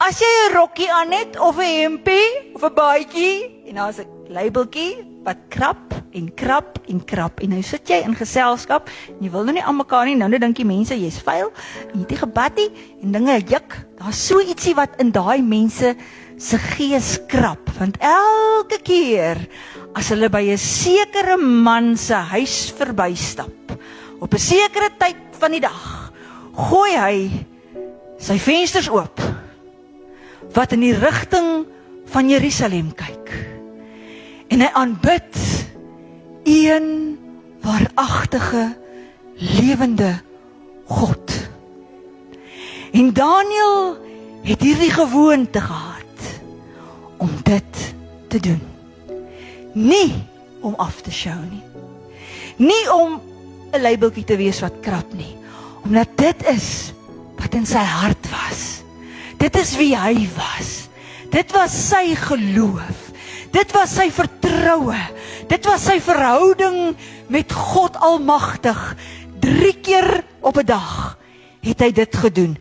As jy 'n rokkie aan het, of 'n hempie, of 'n baadjie, en daar's 'n labeltjie, wat krap, en krap, en krap, en nou sit jy in geselskap, en jy wil nou nie aan mekaar nie, nou dink die mense, jy's vuil, en jy het nie gebad nie, en dinge juk, daar's so ietsie wat in daai mense se gees krap, want elke keer, as hulle by 'n sekere man se huis verbystap, op 'n sekere tyd van die dag, gooi hy sy vensters oop, wat in die rigting van Jerusalem kyk, en hy aanbid een waaragtige, lewende God. En Daniël het hierdie gewoonte gehad, om dit te doen. Nie om af te show nie. Nie om 'n labeltjie te wees wat krap nie. Omdat dit is wat in sy hart was. Dit is wie hy was. Dit was sy geloof. Dit was sy vertroue. Dit was sy verhouding met God Almagtig. 3 keer op 'n dag het hy dit gedoen.